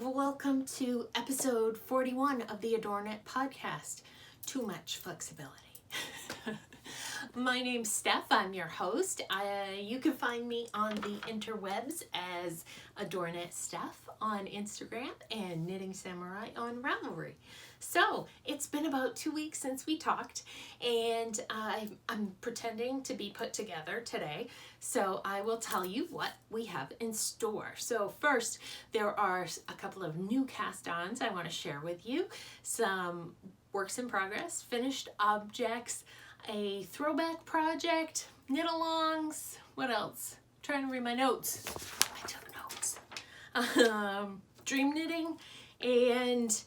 welcome to episode 41 of the AdoreKnit Podcast, Too Much Flexibility. My name's Steph, I'm your host. You can find me on the interwebs as AdoreKnit Steph on Instagram and Knitting Samurai on Ravelry. So, it's been about 2 weeks since we talked, and I'm pretending to be put together today, so I will tell you what we have in store. So first, there are a couple of new cast-ons I want to share with you, some works in progress, finished objects, a throwback project, knit-alongs, what else? I'm trying to read my notes. I took notes. Dream knitting, and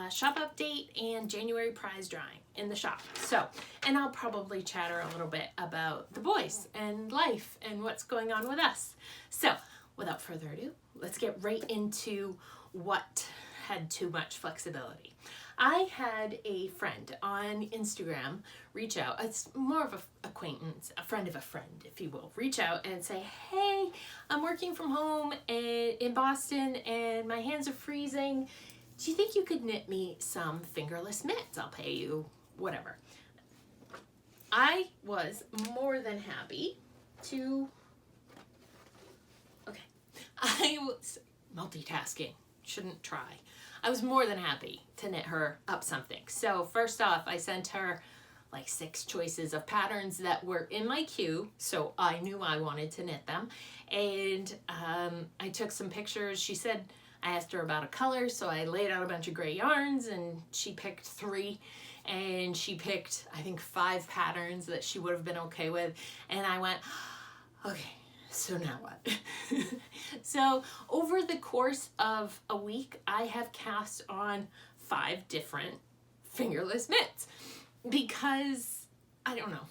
shop update, and January prize drawing in the shop. So, and I'll probably chatter a little bit about the boys and life and what's going on with us. So, without further ado, let's get right into what had too much flexibility. I had a friend on Instagram reach out. It's more of an acquaintance, a friend of a friend, if you will, reach out and say, hey, I'm working from home in Boston and my hands are freezing. Do you think you could knit me some fingerless mitts? I'll pay you whatever. I was more than happy to, I was multitasking, shouldn't try. I was more than happy to knit her up something. So first off, I sent her like 6 choices of patterns that were in my queue, so I knew I wanted to knit them. And I took some pictures. She said, I asked her about a color, so I laid out a bunch of gray yarns and she picked 3, and she picked, I think, 5 patterns that she would have been okay with. And I went, okay, so now what? So over the course of a week, I have cast on 5 different fingerless mitts because, I don't know,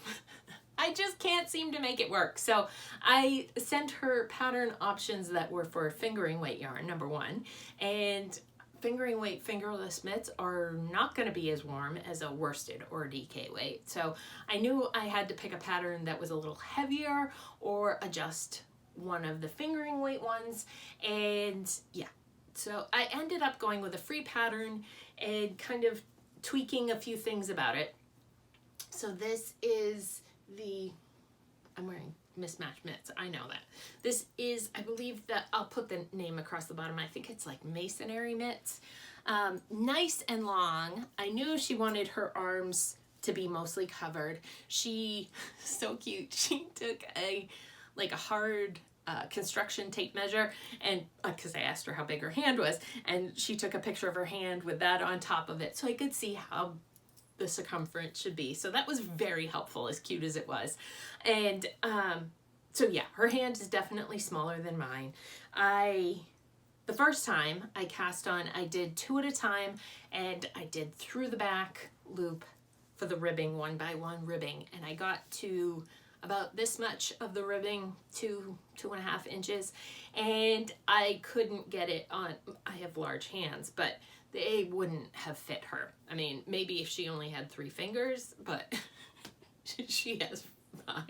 I just can't seem to make it work. So I sent her pattern options that were for fingering weight yarn, number 1, and fingering weight fingerless mitts are not going to be as warm as a worsted or a DK weight. So I knew I had to pick a pattern that was a little heavier or adjust one of the fingering weight ones. And yeah, so I ended up going with a free pattern and kind of tweaking a few things about it. So this is I'm wearing mismatched mitts, I know that. This is, I believe that I'll put the name across the bottom. I think it's like masonry mitts. Nice and long. I knew she wanted her arms to be mostly covered. She, so cute, she took a hard construction tape measure, and because I asked her how big her hand was, and she took a picture of her hand with that on top of it so I could see how the circumference should be. So that was very helpful, as cute as it was. And so yeah, her hand is definitely smaller than mine. The first time I cast on, I did 2 at a time, and I did through the back loop for the ribbing, 1 by 1 ribbing, and I got to about this much of the ribbing, 2.5 inches, and I couldn't get it on. I have large hands, but they wouldn't have fit her. I mean, maybe if she only had 3 fingers, but she has 5.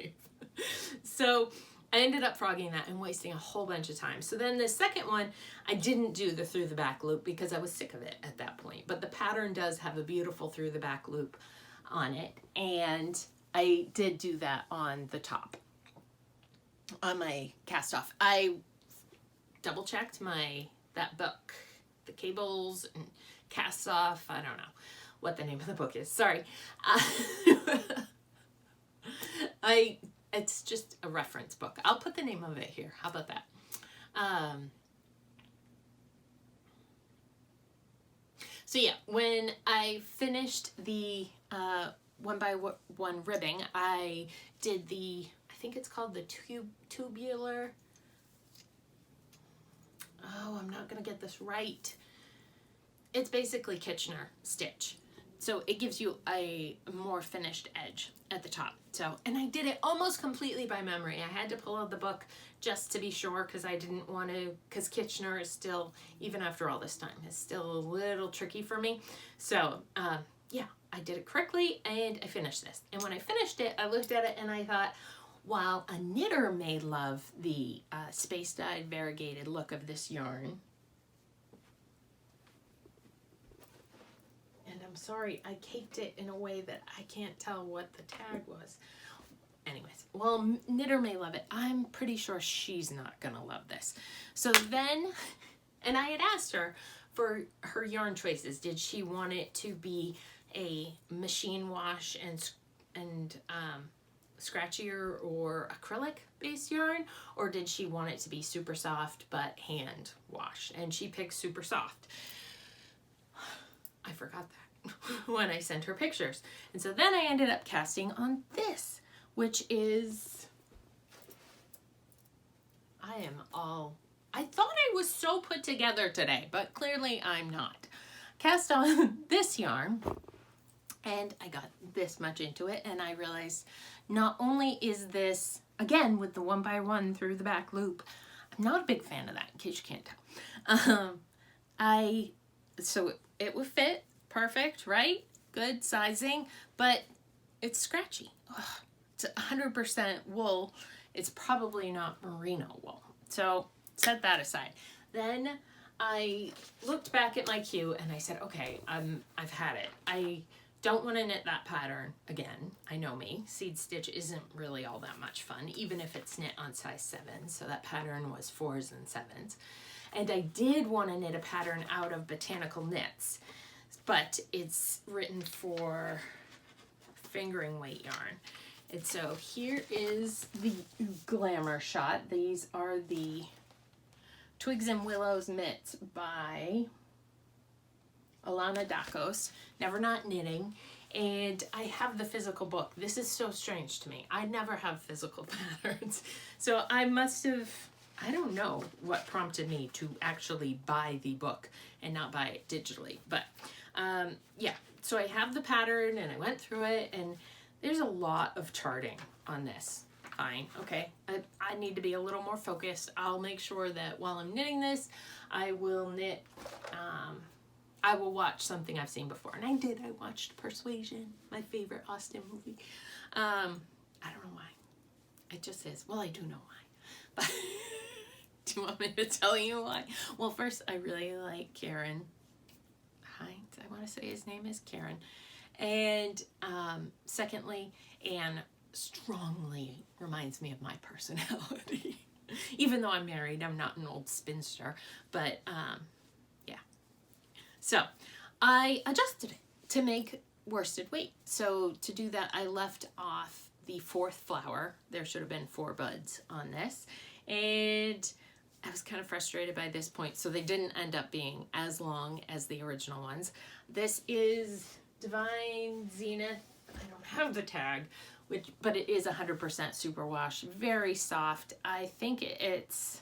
So I ended up frogging that and wasting a whole bunch of time. So then the second one, I didn't do the through the back loop because I was sick of it at that point. But the pattern does have a beautiful through the back loop on it, and I did do that on the top, on my cast off. I double checked that book, the cables and casts off. I don't know what the name of the book is. Sorry. It's just a reference book. I'll put the name of it here. How about that? So yeah, when I finished the 1 by 1 ribbing, I did I think it's called the tubular. Oh, I'm not going to get this right. It's basically Kitchener stitch. So it gives you a more finished edge at the top. So, and I did it almost completely by memory. I had to pull out the book just to be sure because I didn't want to, because Kitchener is still, even after all this time, is still a little tricky for me. So, yeah, I did it correctly and I finished this. And when I finished it, I looked at it and I thought, while a knitter may love the space-dyed variegated look of this yarn, I'm sorry, I caked it in a way that I can't tell what the tag was. Anyways, well, Knitter may love it. I'm pretty sure she's not gonna love this. So then, and I had asked her for her yarn choices. Did she want it to be a machine wash and scratchier or acrylic based yarn, or did she want it to be super soft but hand wash? And she picked super soft. I forgot that when I sent her pictures. And so then I ended up casting on this, which is, I thought I was so put together today, but clearly I'm not. Cast on this yarn, and I got this much into it, and I realized not only is this, again, with the 1x1 through the back loop, I'm not a big fan of that, in case you can't tell. So it would fit perfect, right? Good sizing, but it's scratchy. Ugh. It's 100% wool. It's probably not merino wool. So set that aside. Then I looked back at my queue and I said, okay, I've had it. I don't want to knit that pattern again. I know me. Seed stitch isn't really all that much fun, even if it's knit on size 7. So that pattern was 4s and 7s. And I did want to knit a pattern out of Botanical Knits, but it's written for fingering weight yarn. And so here is the glamour shot. These are the Twigs and Willows mitts by Alana Dakos, Never Not Knitting. And I have the physical book. This is so strange to me. I never have physical patterns. So I must have, I don't know what prompted me to actually buy the book and not buy it digitally. But yeah, so I have the pattern and I went through it, and there's a lot of charting on this. Fine, okay. I need to be a little more focused. I'll make sure that while I'm knitting this, I will knit, I will watch something I've seen before. And I did. I watched Persuasion, my favorite Austen movie. I don't know why. It just is. Well, I do know why. But do you want me to tell you why? Well, first, I really like Karen Hines. I want to say his name is Karen. And secondly, Anne strongly reminds me of my personality. Even though I'm married, I'm not an old spinster. But yeah. So I adjusted it to make worsted weight. So to do that, I left off the 4th flower. There should have been 4 buds on this. And I was kind of frustrated by this point. So they didn't end up being as long as the original ones. This is Divine Zenith. I don't have the tag, but it is 100% superwash, very soft. I think it's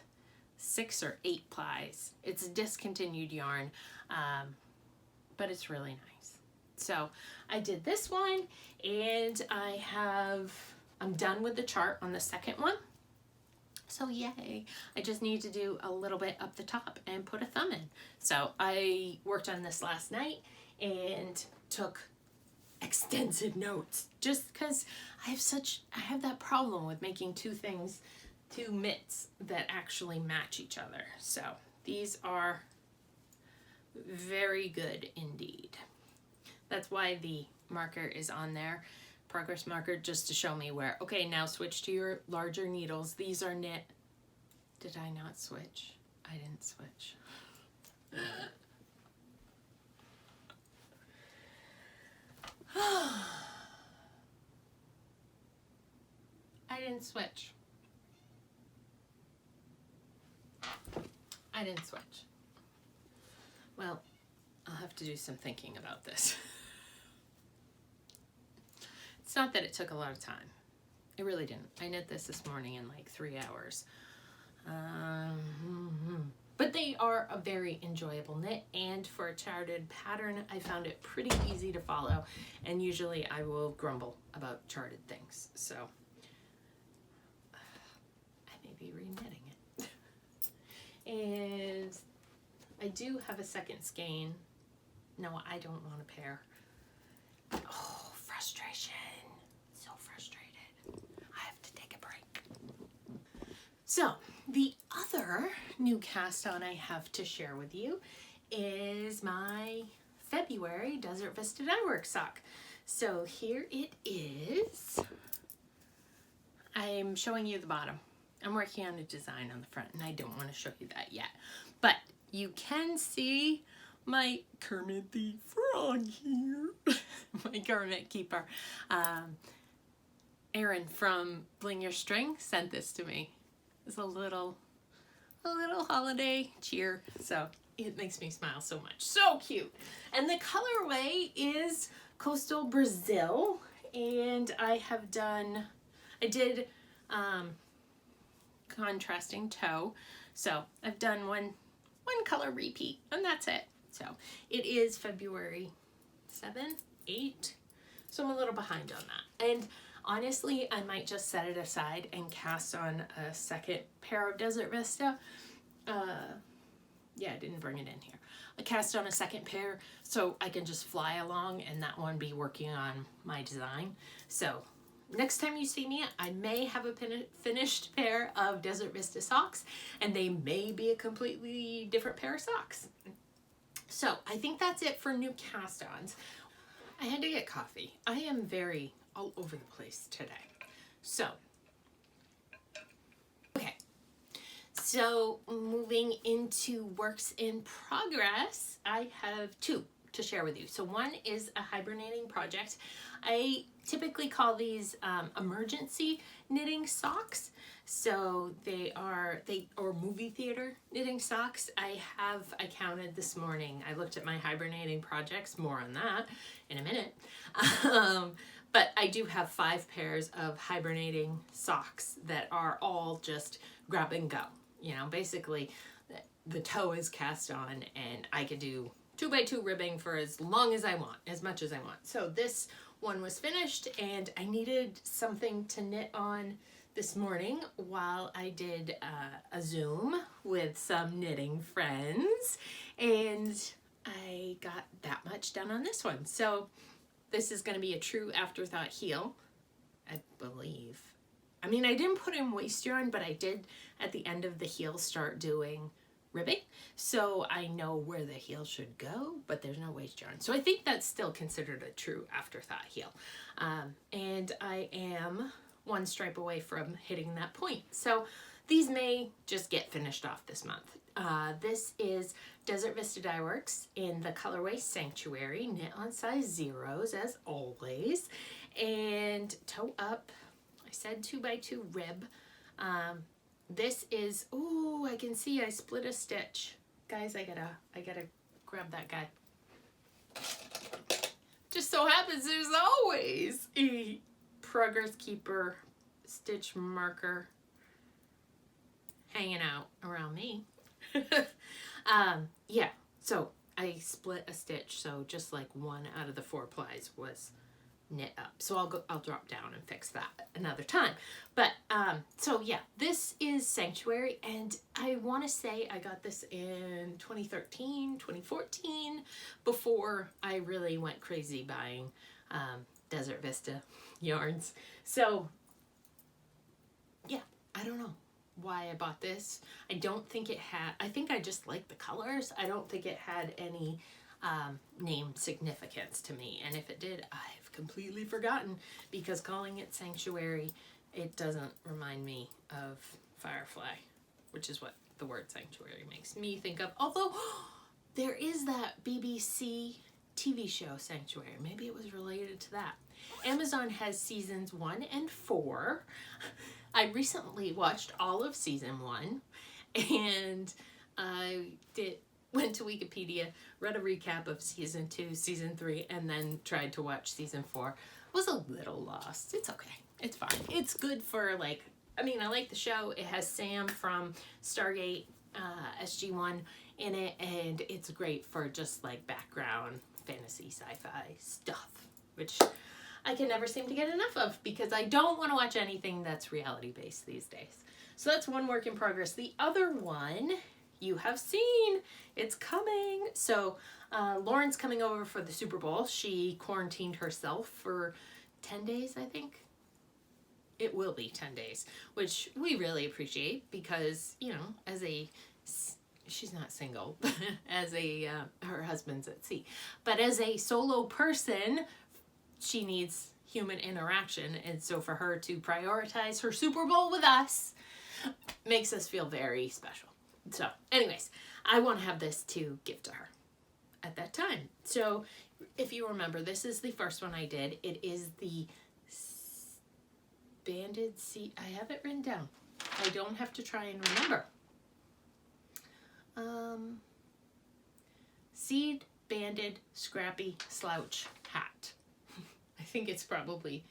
6 or 8 plies. It's a discontinued yarn, but it's really nice. So I did this one, and I'm done with the chart on the second one. So yay, I just need to do a little bit up the top and put a thumb in. So I worked on this last night and took extensive notes, just because I have that problem with making two mitts that actually match each other. So these are very good indeed. That's why the marker is on there, progress marker, just to show me where, okay, now switch to your larger needles. These are knit. Did I not switch? I didn't switch. I didn't switch. I didn't switch. Well, I'll have to do some thinking about this. It's not that it took a lot of time. It really didn't. I knit this morning in like 3 hours. But they are a very enjoyable knit, and for a charted pattern, I found it pretty easy to follow, and usually I will grumble about charted things, so I may be reknitting it. And I do have a second skein. No, I don't want a pair. Oh, frustration. So frustrated. I have to take a break. So, the other new cast on I have to share with you is my February Desert Vista Dyeworks sock. So here it is. I'm showing you the bottom. I'm working on a design on the front and I don't want to show you that yet. But you can see my Kermit the Frog here. My Kermit keeper. Erin from Bling Your String sent this to me. It's a little holiday cheer. So it makes me smile so much. So cute. And the colorway is Coastal Brazil. And I did contrasting toe. So I've done one color repeat and that's it. So it is February 7, 8. So I'm a little behind on that. And honestly, I might just set it aside and cast on a second pair of Desert Vista. Yeah, I didn't bring it in here. I cast on a second pair so I can just fly along and that one be working on my design. So next time you see me, I may have a finished pair of Desert Vista socks and they may be a completely different pair of socks. So I think that's it for new cast-ons. I had to get coffee. I am very all over the place today. So, okay. So moving into works in progress, I have two to share with you. So one is a hibernating project. I typically call these emergency knitting socks. So they are movie theater knitting socks. I counted this morning. I looked at my hibernating projects, more on that in a minute. But I do have 5 pairs of hibernating socks that are all just grab and go. You know, basically the toe is cast on and I can do 2x2 ribbing for as long as I want, as much as I want. So this one was finished and I needed something to knit on this morning while I did a Zoom with some knitting friends, and I got that much done on this one. So this is going to be a true afterthought heel, I believe. I mean, I didn't put in waist yarn, but I did at the end of the heel start doing ribbing, so I know where the heel should go, but there's no waist yarn. So I think that's still considered a true afterthought heel. And I am one stripe away from hitting that point. So these may just get finished off this month. This is Desert Vista Dyeworks in the colorway Sanctuary, knit on size 0s as always, and toe up. I said 2x2 rib. This is, ooh, I can see I split a stitch. Guys, I gotta grab that guy. Just so happens there's always a Progress Keeper stitch marker hanging out around me. Yeah, so I split a stitch, so just like 1 out of the 4 plies was knit up. So I'll drop down and fix that another time. But so yeah, this is Sanctuary, and I want to say I got this in 2013, 2014, before I really went crazy buying Desert Vista yarns. So yeah, I don't know why I bought this. I don't think it had, I think I just like the colors. I don't think it had any name significance to me, and if it did, I've completely forgotten, because calling it Sanctuary, it doesn't remind me of Firefly, which is what the word Sanctuary makes me think of. Although there is that BBC TV show Sanctuary, maybe it was related to that. Amazon has seasons 1 and 4. I recently watched all of season 1, and I went to Wikipedia, read a recap of season 2, season 3, and then tried to watch season 4. Was a little lost. It's okay. It's fine. It's good for, like, I mean, I like the show. It has Sam from Stargate SG-1 in it, and it's great for just like background fantasy sci-fi stuff, which I can never seem to get enough of, because I don't want to watch anything that's reality based these days. So that's one work in progress. The other one you have seen, it's coming. So Lauren's coming over for the Super Bowl. She quarantined herself for 10 days, I think. It will be 10 days, which we really appreciate, because, you know, as a she's not single, as a, her husband's at sea. But as a solo person, she needs human interaction. And so for her to prioritize her Super Bowl with us makes us feel very special. So anyways, I want to have this to give to her at that time. So if you remember, this is the first one I did. It is the banded seed. I have it written down. I don't have to try and remember. Seed banded scrappy slouch hat. I think it's probably,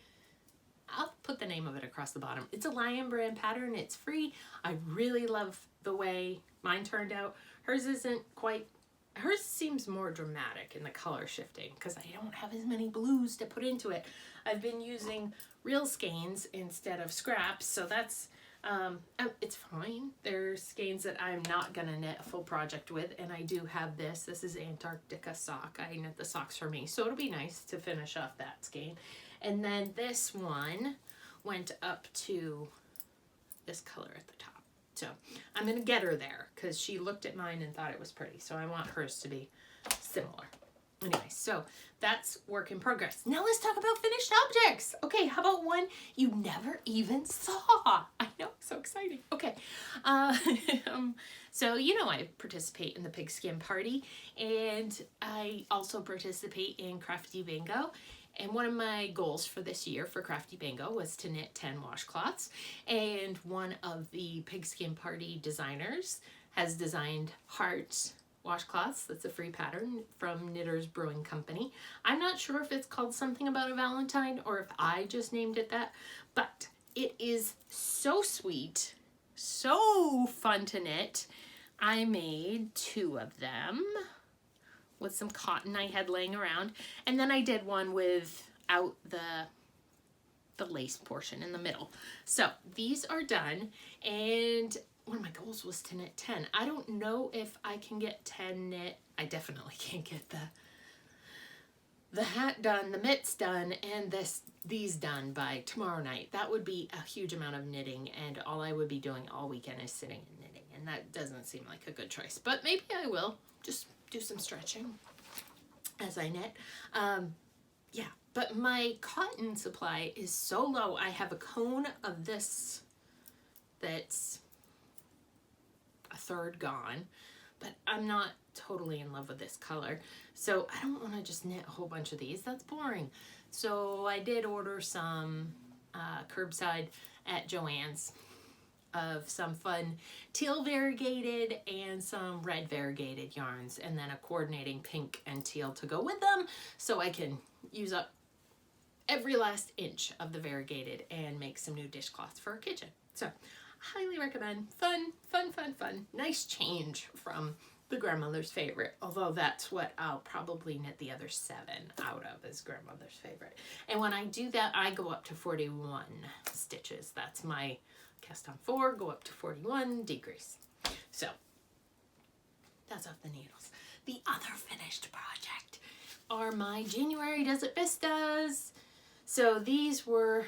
I'll put the name of it across the bottom. It's a Lion brand pattern. It's free. I really love the way mine turned out. Hers isn't quite, hers seems more dramatic in the color shifting because I don't have as many blues to put into it. I've been using real skeins instead of scraps, so that's, it's fine. There's skeins that I'm not gonna knit a full project with, and I do have this. This is Antarctica sock. I knit the socks for me, so it'll be nice to finish off that skein. And then this one went up to this color at the top. So I'm gonna get her there because she looked at mine and thought it was pretty, so I want hers to be similar. Anyway, so that's work in progress. Now let's talk about finished objects. Okay, how about one you never even saw? I know, so exciting. Okay, so you know I participate in the pigskin party, and I also participate in Crafty Bingo. And one of my goals for this year for Crafty Bingo was to knit 10 washcloths. And one of the pigskin party designers has designed heart washcloths. That's a free pattern from Knitters Brewing Company. I'm not sure if it's called something about a Valentine or if I just named it that, but it is so sweet, so fun to knit. I made 2 of them with some cotton I had laying around, and then I did one without the lace portion in the middle. So these are done, and one of my goals was to knit 10. I don't know if I can get 10 knit. I definitely can't get the hat done, the mitts done, and these done by tomorrow night. That would be a huge amount of knitting, and all I would be doing all weekend is sitting and knitting, and that doesn't seem like a good choice. But maybe I will just do some stretching as I knit. Yeah, but my cotton supply is so low. I have a cone of this that's a third gone, but I'm not totally in love with this color, so I don't want to just knit a whole bunch of these. That's boring. So I did order some curbside at Joann's of some fun teal variegated and some red variegated yarns, and then a coordinating pink and teal to go with them, so I can use up every last inch of the variegated and make some new dishcloths for our kitchen. So highly recommend. Fun, fun, fun, fun. Nice change from the grandmother's favorite, although that's what I'll probably knit the other 7 out of is grandmother's favorite. And when I do that, I go up to 41 stitches. That's my cast on 4, go up to 41, decrease. So that's off the needles. The other finished project are my January Desert Vistas. So these were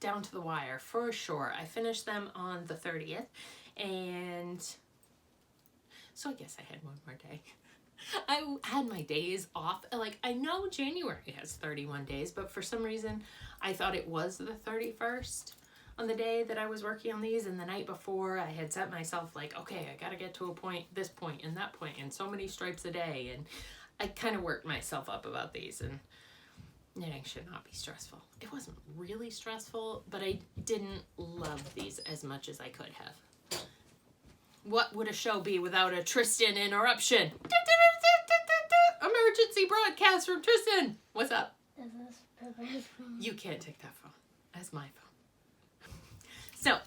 down to the wire for sure. I finished them on the 30th, and so I guess I had one more day. I had my days off. Like, I know January has 31 days, but for some reason I thought it was the 31st on the day that I was working on these, and the night before I had set myself like, okay, I gotta get to a point, this point, and that point, and so many stripes a day, and I kind of worked myself up about these, and knitting should not be stressful. It wasn't really stressful, but I didn't love these as much as I could have. What would a show be without a Tristan interruption? Emergency broadcast from Tristan. What's up? Is this Pepper's phone? You can't take that phone. That's my phone. So,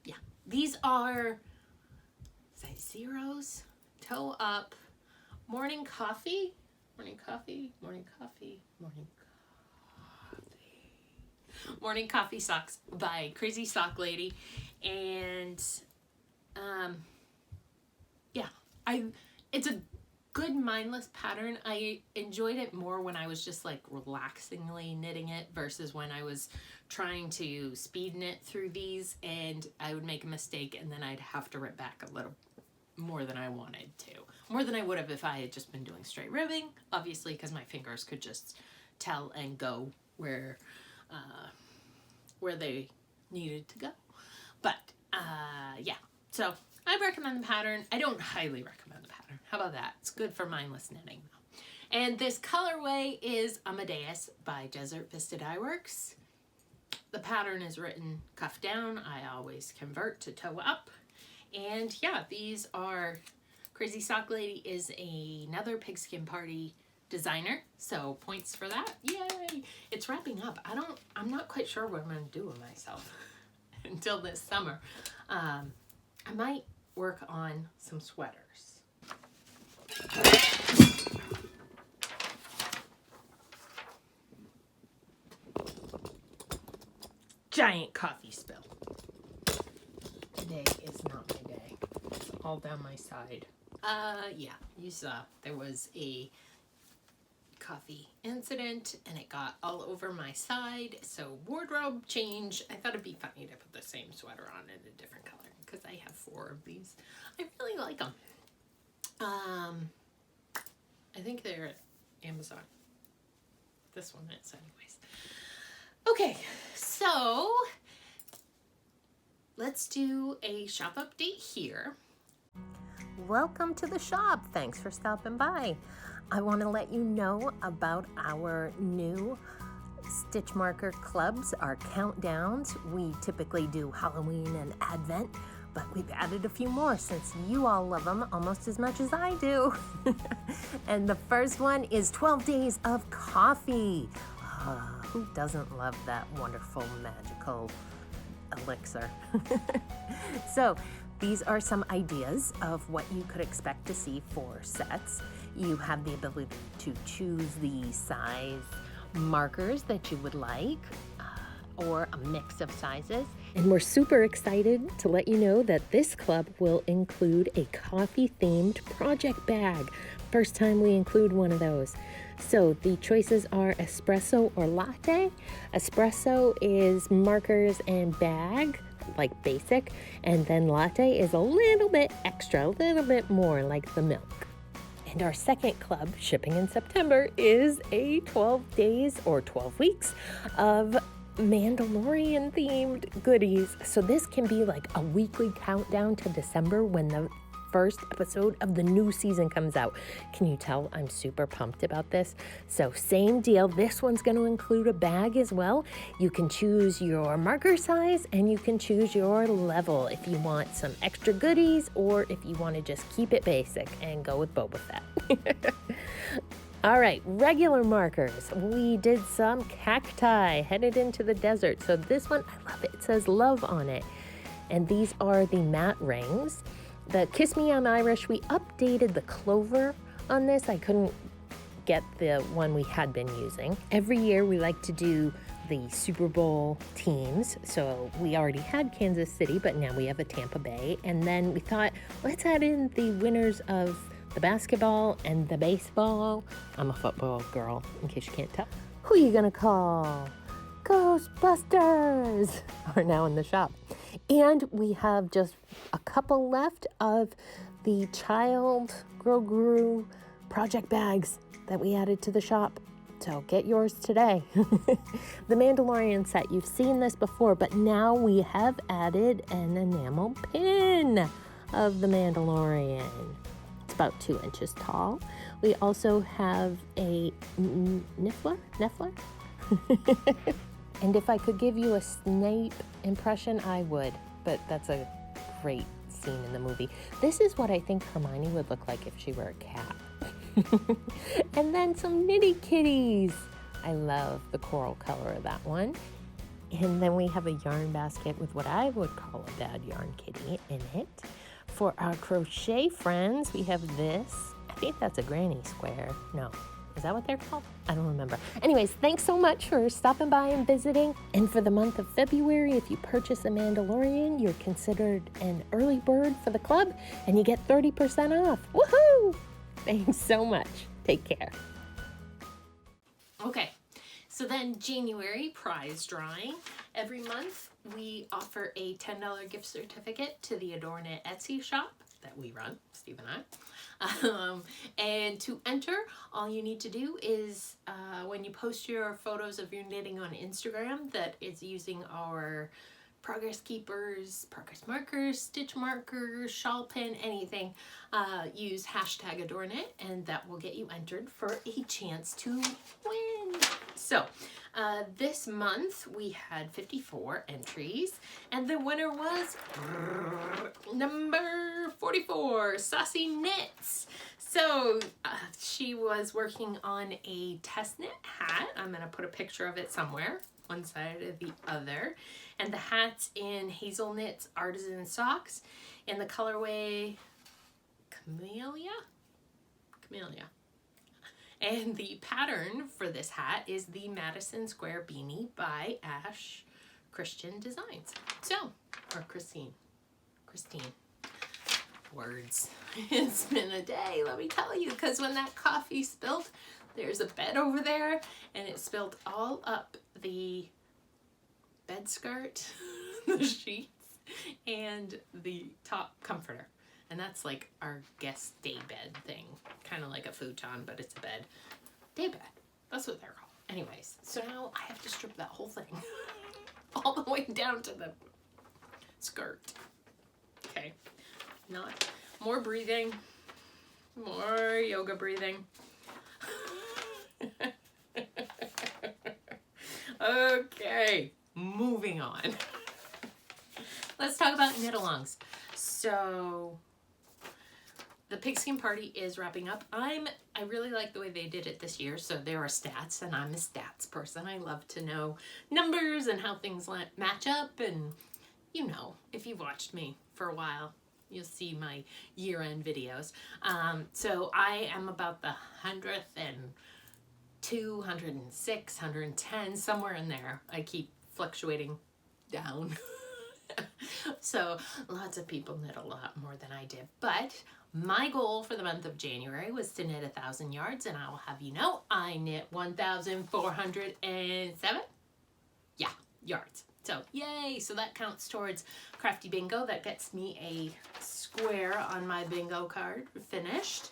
yeah, these are size zeros, toe up, morning coffee, morning coffee, morning coffee, morning coffee, morning coffee socks by Crazy Sock Lady, and yeah, it's a good mindless pattern. I enjoyed it more when I was just like relaxingly knitting it versus when I was trying to speed knit through these, and I would make a mistake and then I'd have to rip back a little more than I wanted to. More than I would have if I had just been doing straight ribbing, obviously, because my fingers could just tell and go where they needed to go. But yeah, so I recommend the pattern. I don't highly recommend the pattern. How about that? It's good for mindless knitting though. And this colorway is Amadeus by Desert Vista Dye Works. The pattern is written cuff down. I always convert to toe up. And yeah, these are, Crazy Sock Lady is another Pigskin Party designer, so points for that. Yay! It's wrapping up. I'm not quite sure what I'm gonna do with myself until this summer. I might work on some sweaters. Giant coffee spill. Today is not my day. It's all down my side. Yeah, you saw there was a coffee incident and it got all over my side, so wardrobe change. I thought it'd be funny to put the same sweater on in a different color because I have 4 of these. I really like them. I think they're at Amazon. This one is anyways. Okay, so let's do a shop update here. Welcome to the shop. Thanks for stopping by. I want to let you know about our new stitch marker clubs, our countdowns. We typically do Halloween and Advent, but we've added a few more since you all love them almost as much as I do. And the first one is 12 Days of Coffee. Who doesn't love that wonderful magical elixir? So these are some ideas of what you could expect to see for sets. You have the ability to choose the size markers that you would like, or a mix of sizes. And we're super excited to let you know that this club will include a coffee-themed project bag. First time we include one of those. So the choices are espresso or latte. Espresso is markers and bag, like basic, and then latte is a little bit extra, a little bit more like the milk. And our second club, shipping in September, is a 12 days or 12 weeks of Mandalorian themed goodies. So this can be like a weekly countdown to December when the first episode of the new season comes out. Can you tell I'm super pumped about this? So same deal. This one's going to include a bag as well. You can choose your marker size and you can choose your level if you want some extra goodies or if you want to just keep it basic and go with Boba Fett. All right, regular markers. We did some cacti headed into the desert. So this one, I love it. It says love on it. And these are the matte rings. The Kiss Me I'm Irish, we updated the clover on this. I couldn't get the one we had been using. Every year we like to do the Super Bowl teams. So we already had Kansas City, but now we have a Tampa Bay. And then we thought, let's add in the winners of the basketball and the baseball. I'm a football girl, in case you can't tell. Who are you gonna call? Ghostbusters are now in the shop. And we have just a couple left of the Child Grow Grew project bags that we added to the shop. So get yours today. The Mandalorian set, you've seen this before, but now we have added an enamel pin of the Mandalorian. It's about 2 inches tall. We also have a Niffler? And if I could give you a Snape impression, I would, but that's a great scene in the movie. This is what I think Hermione would look like if she were a cat. And then some nitty kitties. I love the coral color of that one. And then we have a yarn basket with what I would call a bad yarn kitty in it. For our crochet friends, we have this. I think that's a granny square. No. Is that what they're called? I don't remember. Anyways, thanks so much for stopping by and visiting. And for the month of February, if you purchase a Mandalorian, you're considered an early bird for the club and you get 30% off. Woohoo! Thanks so much. Take care. Okay, so then January prize drawing. Every month we offer a $10 gift certificate to the AdoreKnit Etsy shop. that we run, Steve and I. And to enter, all you need to do is when you post your photos of your knitting on Instagram that is using our progress keepers, progress markers, stitch markers, shawl pin, anything, use hashtag AdoreKnit, and that will get you entered for a chance to win. So this month we had 54 entries, and the winner was number 44, SaucyKnits. So she was working on a test knit hat. I'm gonna put a picture of it somewhere, one side or the other. And the hat's in Hazel Knits Artisan Socks in the colorway Camellia. And the pattern for this hat is the Madison Square Beanie by Ash Christian Designs. So, or Christine. Words. It's been a day, let me tell you, because when that coffee spilled, there's a bed over there, and it spilled all up the bed skirt, the sheets, and the top comforter. And that's like our guest day bed thing. Kind of like a futon, but it's a bed. Day bed. That's what they're called. Anyways, so now I have to strip that whole thing. All the way down to the skirt. Okay. Not more breathing. More yoga breathing. Okay. Moving on. Let's talk about knit-alongs. So the pigskin party is wrapping up. I really like the way they did it this year. So there are stats, and I'm a stats person. I love to know numbers and how things match up. And you know, if you've watched me for a while, you'll see my year-end videos. So I am about the 102, 106, 110, somewhere in there. I keep fluctuating down. So lots of people knit a lot more than I did, but my goal for the month of January was to knit 1,000 yards, and I will have you know I knit 1,407 yards. So yay! So that counts towards Crafty Bingo. That gets me a square on my bingo card finished.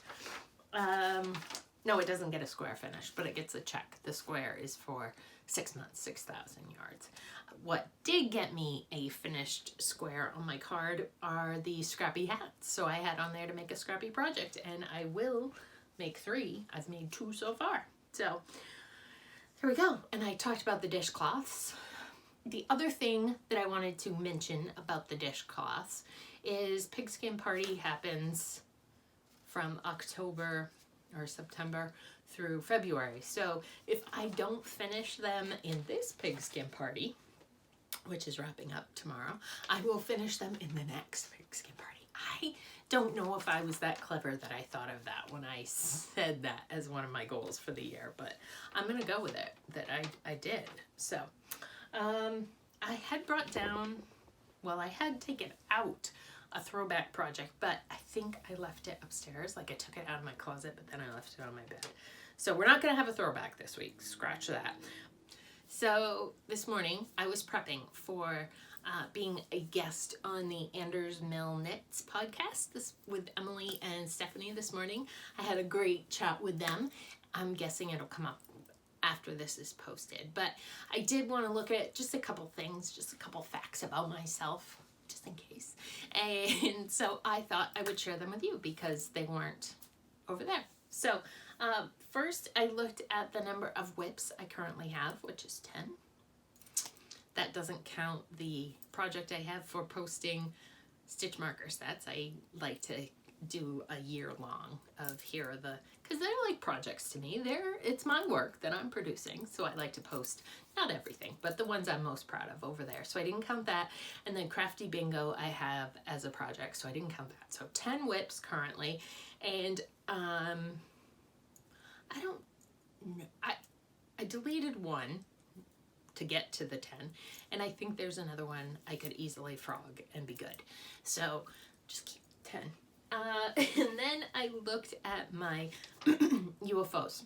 No, it doesn't get a square finished, but it gets a check. The square is for 6 months, 6,000 yards. What did get me a finished square on my card are the scrappy hats. So I had on there to make a scrappy project, and I will make 3. I've made 2 so far. So there we go. And I talked about the dishcloths. The other thing that I wanted to mention about the dishcloths is Pigskin Party happens from October or September through February. So if I don't finish them in this Pigskin Party, which is wrapping up tomorrow, I will finish them in the next Pigskin Party. I don't know if I was that clever that I thought of that when I said that as one of my goals for the year, but I'm gonna go with it, that I did. So I had brought down, well, I had taken out a throwback project, but I think I left it upstairs. Like I took it out of my closet, but then I left it on my bed. So we're not gonna have a throwback this week, scratch that. So this morning I was prepping for being a guest on the Anders Mill Knits podcast with Emily and Stephanie this morning. I had a great chat with them. I'm guessing it'll come up after this is posted, but I did want to look at just a couple things, just a couple facts about myself, just in case. And so I thought I would share them with you because they weren't over there. So first I looked at the number of whips I currently have, which is 10. That doesn't count the project I have for posting stitch marker sets. I like to do a year long of here are the, because they're like projects to me. It's my work that I'm producing, so I like to post not everything, but the ones I'm most proud of over there. So I didn't count that. And then Crafty Bingo I have as a project, so I didn't count that. So 10 whips currently, and I don't know, I deleted one to get to the 10, and I think there's another one I could easily frog and be good. So just keep 10. And then I looked at my UFOs.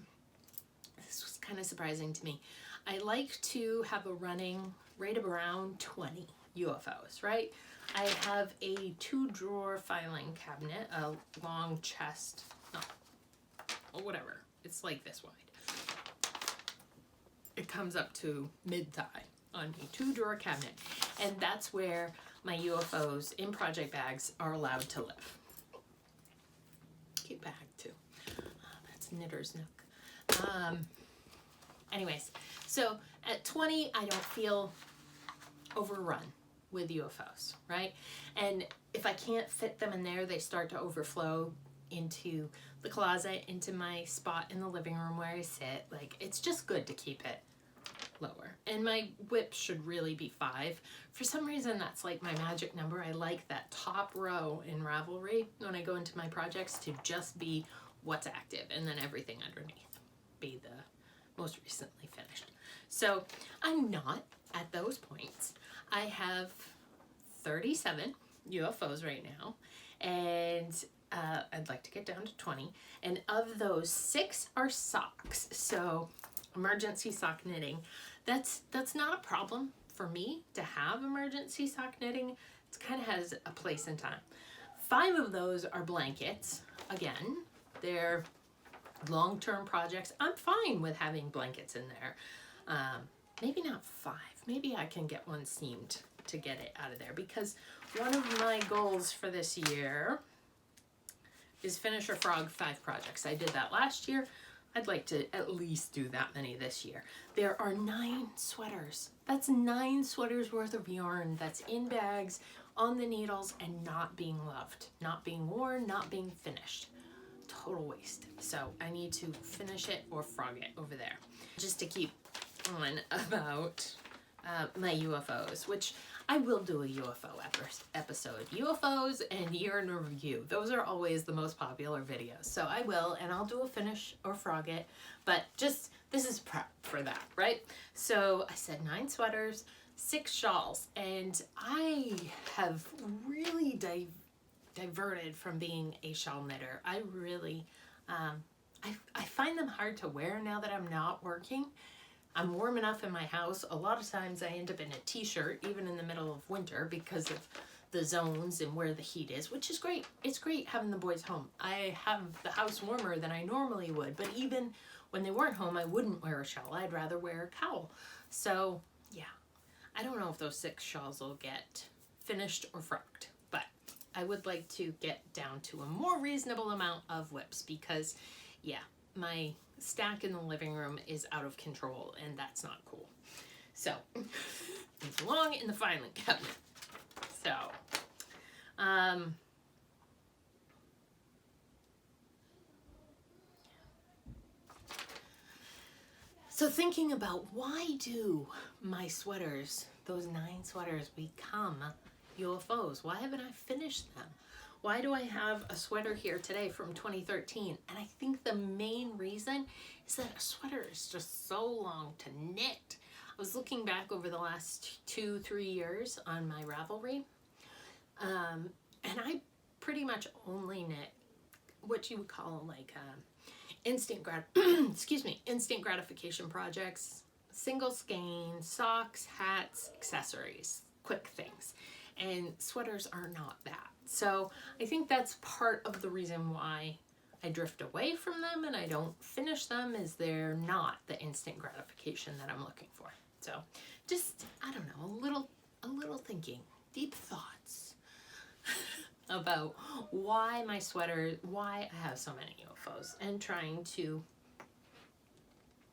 This was kind of surprising to me. I like to have a running right around 20 UFOs, right? I have a 2-drawer filing cabinet, a long chest, no, or whatever. It's like this wide. It comes up to mid-thigh on a 2-drawer cabinet. And that's where my UFOs in project bags are allowed to live. Cute bag too. That's Knitter's Nook. Anyways, so at 20, I don't feel overrun with UFOs, right? And if I can't fit them in there, they start to overflow into the closet, into my spot in the living room where I sit. Like, it's just good to keep it lower. And my whip should really be 5. For some reason, that's like my magic number. I like that top row in Ravelry when I go into my projects to just be what's active, and then everything underneath be the most recently finished. So I'm not at those points. I have 37 UFOs right now, and I'd like to get down to 20. And of those, 6 are socks. So emergency sock knitting. That's not a problem for me to have emergency sock knitting. It kind of has a place in time. 5 of those are blankets. Again, they're long-term projects. I'm fine with having blankets in there. Maybe not 5. Maybe I can get one seamed to get it out of there, because one of my goals for this year is finish or frog 5 projects. I did that last year. I'd like to at least do that many this year. There are 9 sweaters. That's 9 sweaters worth of yarn that's in bags, on the needles, and not being loved, not being worn, not being finished. Total waste. So I need to finish it or frog it over there. Just to keep on about my UFOs, which I will do a UFO episode. UFOs and year in review. Those are always the most popular videos. So I will, and I'll do a finish or frog it, but just, this is prep for that, right? So I said 9 sweaters, 6 shawls, and I have really diverted from being a shawl knitter. I really, I find them hard to wear now that I'm not working. I'm warm enough in my house. A lot of times I end up in a t-shirt, even in the middle of winter, because of the zones and where the heat is, which is great. It's great having the boys home. I have the house warmer than I normally would, but even when they weren't home, I wouldn't wear a shawl. I'd rather wear a cowl. So yeah, I don't know if those 6 shawls will get finished or frocked, but I would like to get down to a more reasonable amount of whips, because yeah, my stack in the living room is out of control, and that's not cool. So they belong in the filing cabinet. So thinking about, why do my sweaters, those 9 sweaters, become UFOs? Why haven't I finished them? Why do I have a sweater here today from 2013? And I think the main reason is that a sweater is just so long to knit. I was looking back over the last 2-3 years on my Ravelry, and I pretty much only knit what you would call like instant gratification projects, single skein, socks, hats, accessories, quick things. And sweaters are not that. So I think that's part of the reason why I drift away from them and I don't finish them, is they're not the instant gratification that I'm looking for. So just, I don't know, a little thinking, deep thoughts about why my sweaters, why I have so many UFOs, and trying to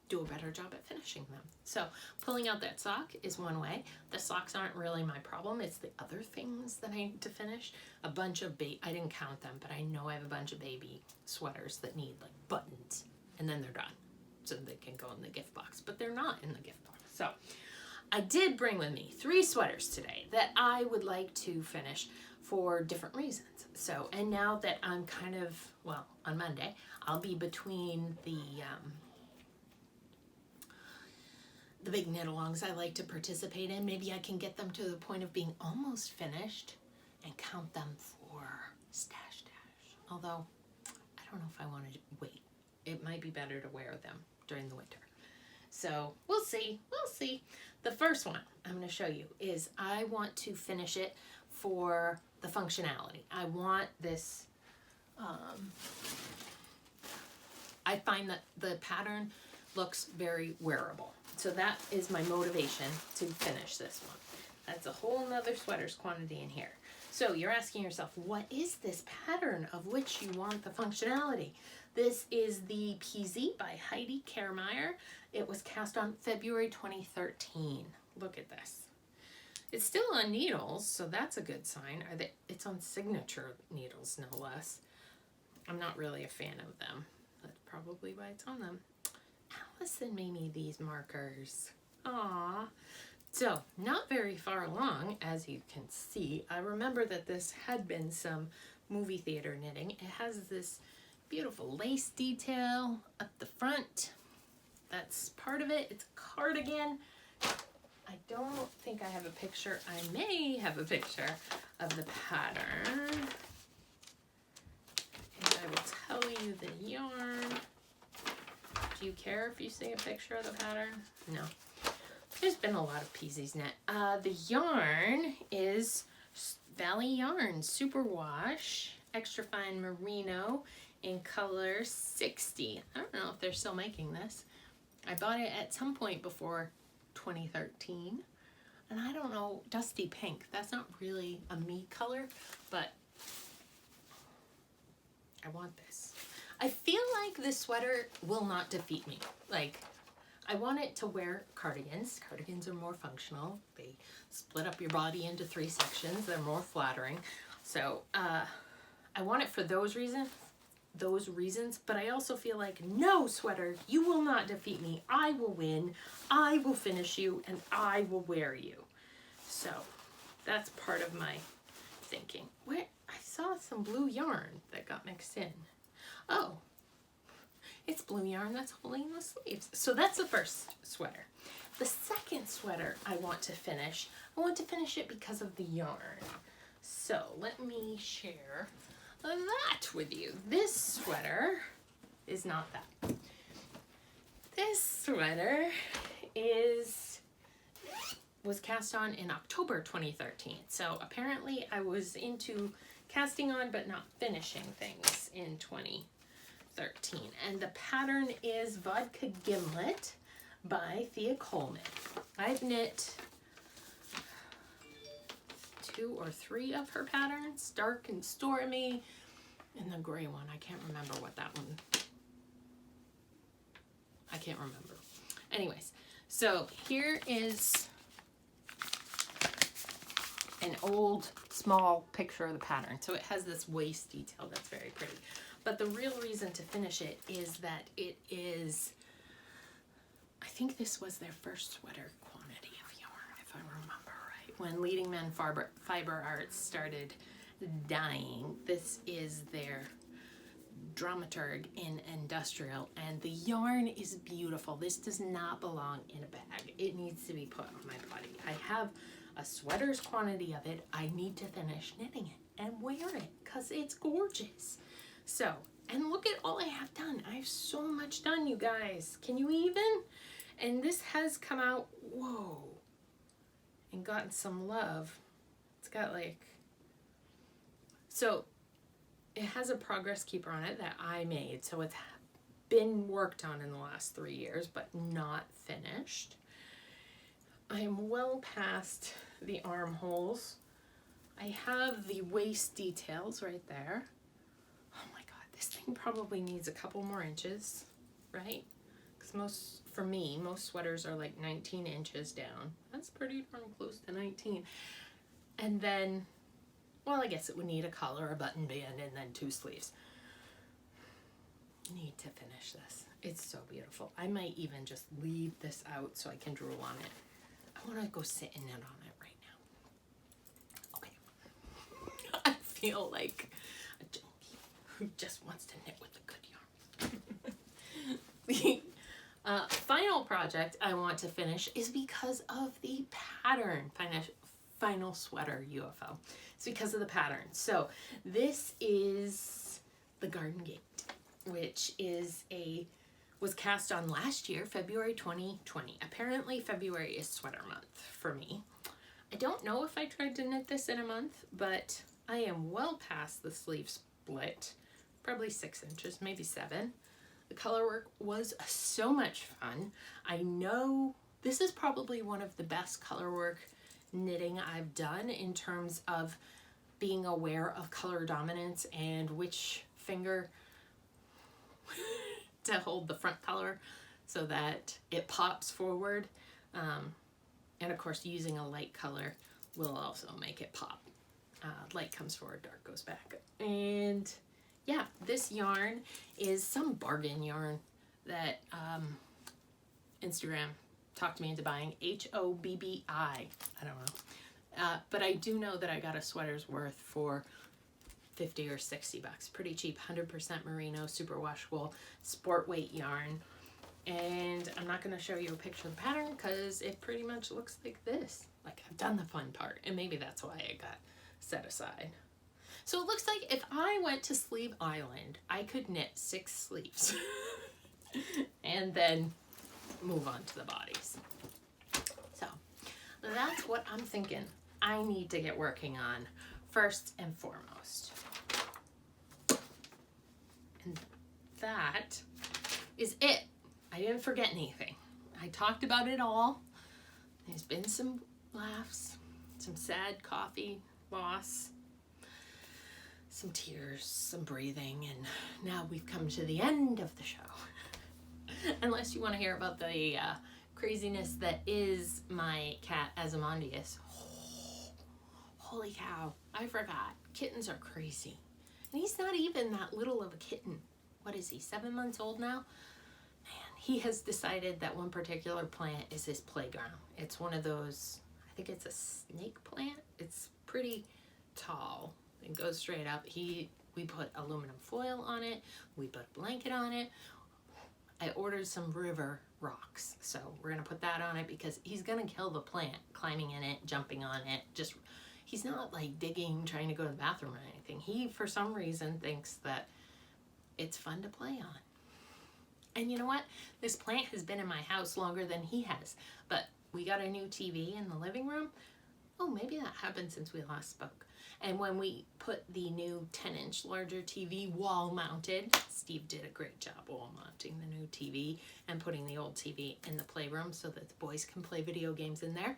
do a better job at finishing them. So pulling out that sock is one way. The socks aren't really my problem. It's the other things that I need to finish. A bunch of I didn't count them, but I know I have a bunch of baby sweaters that need like buttons, and then they're done. So they can go in the gift box, but they're not in the gift box. So I did bring with me 3 sweaters today that I would like to finish for different reasons. So, and now that I'm kind of, well, on Monday, I'll be between the big knit-alongs I like to participate in. Maybe I can get them to the point of being almost finished and count them for stash. Although, I don't know if I want to wait. It might be better to wear them during the winter. So we'll see. The first one I'm going to show you is I want to finish it for the functionality. I want this, I find that the pattern looks very wearable. So that is my motivation to finish this one. That's a whole nother sweaters quantity in here. So you're asking yourself, what is this pattern of which you want the functionality? This is the PEASY by HEIDI KIRRMAIER. It was cast on February 2013. Look at this. It's still on needles, so that's a good sign. It's on signature needles, no less. I'm not really a fan of them. That's probably why it's on them. Allison made me these markers. Aww. So, not very far along, as you can see. I remember that this had been some movie theater knitting. It has this beautiful lace detail up the front. That's part of it. It's a cardigan. I don't think I have a picture. I may have a picture of the pattern. And I will tell you the yarn. Do you care if you see a picture of the pattern? No. There's been a lot of PEASYs knit. The yarn is Valley Yarn Superwash Extra Fine Merino in color 60. I don't know if they're still making this. I bought it at some point before 2013. And I don't know, dusty pink. That's not really a me color, but I want this. I feel like this sweater will not defeat me. Like, I want it to wear cardigans. Cardigans are more functional. They split up your body into 3 sections. They're more flattering. So I want it for those reasons, but I also feel like, no, sweater, you will not defeat me. I will win. I will finish you, and I will wear you. So that's part of my thinking. Where I saw some blue yarn that got mixed in. Oh. It's blue yarn that's holding the sleeves. So that's the first sweater. The second sweater I want to finish it because of the yarn. So let me share that with you. This sweater is not that. This sweater was cast on in October 2013. So apparently I was into casting on but not finishing things in 2013. And the pattern is VODKA GIMLET by THEA COLMAN. I've knit 2 or 3 of her patterns, Dark and Stormy, and the gray one. I can't remember what that one. I can't remember. Anyways, so here is an old small picture of the pattern. So it has this waist detail that's very pretty. But the real reason to finish it is that it is, I think this was their first sweater quantity of yarn, if I remember right. When Leading Men Fiber Arts started dying, this is their dramaturg in industrial, and the yarn is beautiful. This does not belong in a bag. It needs to be put on my body. I have a sweater's quantity of it. I need to finish knitting it and wear it because it's gorgeous. So, and look at all I have done. I have so much done, you guys. Can you even? And this has come out, whoa, and gotten some love. It's got like, so it has a progress keeper on it that I made. So it's been worked on in the last 3 years, but not finished. I am well past the armholes. I have the waist details right there. Oh my God, this thing probably needs a couple more inches, right? Because for me, most sweaters are like 19 inches down. That's pretty darn close to 19. And then, well, I guess it would need a collar, a button band, and then 2 sleeves. Need to finish this. It's so beautiful. I might even just leave this out so I can drool on it. I want to go sit and knit on it right now. Okay. I feel like a junkie who just wants to knit with the good yarn. The final project I want to finish is because of the pattern. Final sweater UFO. It's because of the pattern. So this is the Garden Gate, which is a was cast on last year, February 2020. Apparently February is sweater month for me. I don't know if I tried to knit this in a month, but I am well past the sleeve split, probably 6 inches, maybe 7. The color work was so much fun. I know this is probably one of the best color work knitting I've done in terms of being aware of color dominance and which finger to hold the front color so that it pops forward. And of course, using a light color will also make it pop. Light comes forward, dark goes back. And yeah, this yarn is some bargain yarn that Instagram talked me into buying. HOBBI. I don't know. But I do know that I got a sweater's worth for 50 or 60 bucks. Pretty cheap, 100% merino, super washable, sport weight yarn. And I'm not going to show you a picture of the pattern because it pretty much looks like this. Like, I've done the fun part, and maybe that's why it got set aside. So it looks like if I went to Sleeve Island, I could knit 6 sleeves and then move on to the bodies. So that's what I'm thinking I need to get working on first and foremost. And that is it. I didn't forget anything. I talked about it all. There's been some laughs, some sad coffee loss, some tears, some breathing, and now we've come to the end of the show. Unless you want to hear about the craziness that is my cat Ozymandias. Oh, holy cow, I forgot. Kittens are crazy. And he's not even that little of a kitten. What is he, 7 months old now? Man, he has decided that one particular plant is his playground. It's one of those, I think it's a snake plant. It's pretty tall. It goes straight up. We put aluminum foil on it. We put a blanket on it. I ordered some river rocks, so we're gonna put that on it because he's gonna kill the plant, climbing in it, jumping on it. Just, he's not like digging, trying to go to the bathroom or anything. He, for some reason, thinks that it's fun to play on. And you know what? This plant has been in my house longer than he has, but we got a new TV in the living room. Oh, maybe that happened since we last spoke. And when we put the new 10-inch larger TV wall mounted, Steve did a great job wall mounting the new TV and putting the old TV in the playroom so that the boys can play video games in there.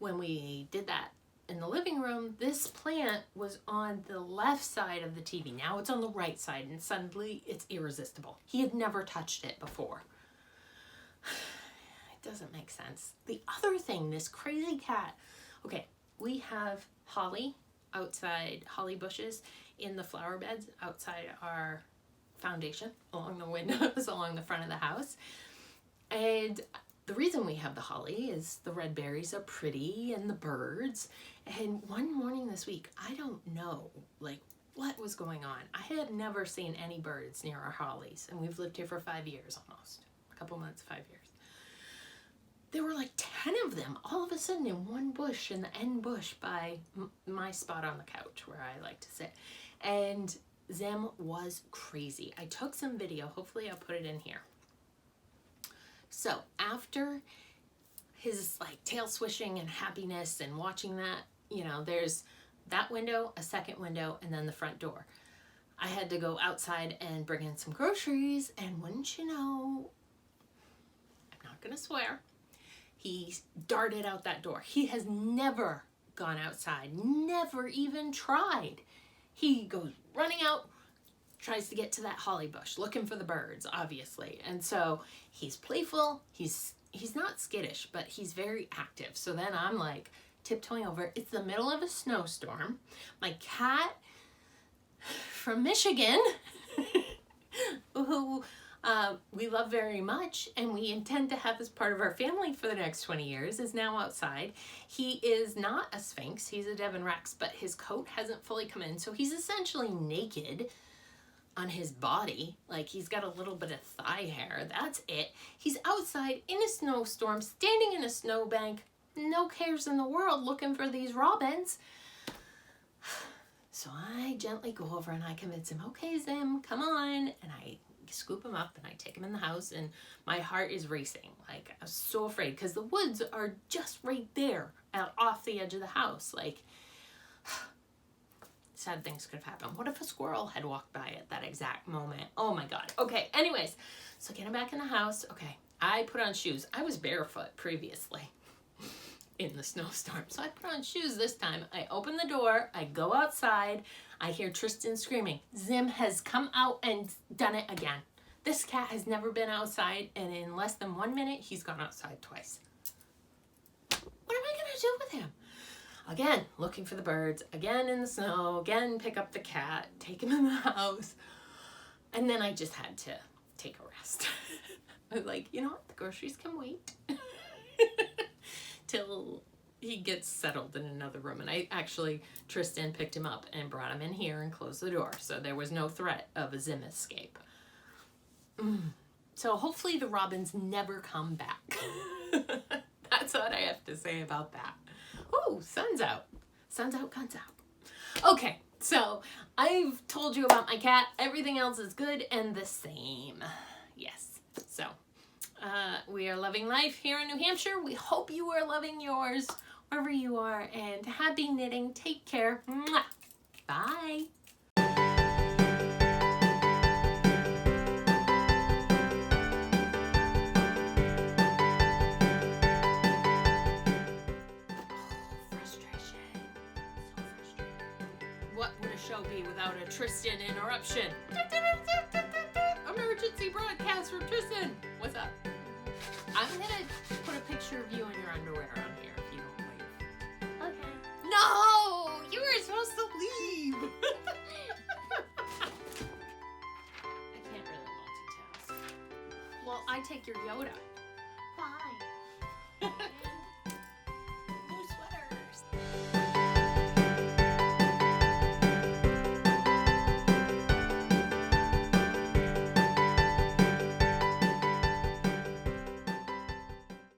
When we did that in the living room, this plant was on the left side of the TV. Now it's on the right side, and suddenly it's irresistible. He had never touched it before. It doesn't make sense. The other thing, this crazy cat. Okay, we have holly outside, holly bushes in the flower beds outside our foundation along the windows along the front of the house. And the reason we have the holly is the red berries are pretty and the birds. And one morning this week, I don't know like what was going on. I had never seen any birds near our hollies, and we've lived here for 5 years almost. A couple months, 5 years. There were like 10 of them all of a sudden in one bush, in the end bush by my spot on the couch where I like to sit. And Zem was crazy. I took some video. Hopefully I'll put it in here. So after his like tail swishing and happiness and watching that, you know, there's that window, a second window, and then the front door. I had to go outside and bring in some groceries, and wouldn't you know, I'm not gonna swear, he darted out that door. He has never gone outside, never even tried. He goes running out, tries to get to that holly bush, looking for the birds, obviously. And so he's playful, he's not skittish, but he's very active. So then I'm like tiptoeing over. It's the middle of a snowstorm. My cat from Michigan, who we love very much, and we intend to have as part of our family for the next 20 years, is now outside. He is not a Sphinx, he's a Devon Rex, but his coat hasn't fully come in, so he's essentially naked on his body. Like, he's got a little bit of thigh hair, that's it. He's outside in a snowstorm, standing in a snowbank, no cares in the world, looking for these robins. So I gently go over and I convince him, okay, Zim, come on. And I scoop them up and I take them in the house, and my heart is racing. Like, I was so afraid because the woods are just right there off the edge of the house. Like, sad things could have happened. What if a squirrel had walked by at that exact moment? Oh my God. Okay, anyways, so getting back in the house. Okay, I put on shoes. I was barefoot previously in the snowstorm. So I put on shoes this time. I open the door. I go outside. I hear Tristan screaming. Zim has come out and done it again. This cat has never been outside, and in less than 1 minute, he's gone outside twice. What am I going to do with him? Again, looking for the birds. Again in the snow. Again, pick up the cat. Take him in the house. And then I just had to take a rest. I was like, you know what? The groceries can wait. Till he gets settled in another room. And Tristan picked him up and brought him in here and closed the door. So there was no threat of a Zim escape. So hopefully the robins never come back. That's what I have to say about that. Oh, sun's out. Sun's out, guns out. Okay, so I've told you about my cat. Everything else is good and the same. Yes, so we are loving life here in New Hampshire. We hope you are loving yours wherever you are, and happy knitting. Take care. Mwah. Bye. What would a show be without a Tristan interruption? Emergency broadcast from Tristan. What's up? I'm gonna put a picture of you in your underwear on here if you don't leave. Okay. No! You were supposed to leave! I can't really multitask. Well, I take your Yoda.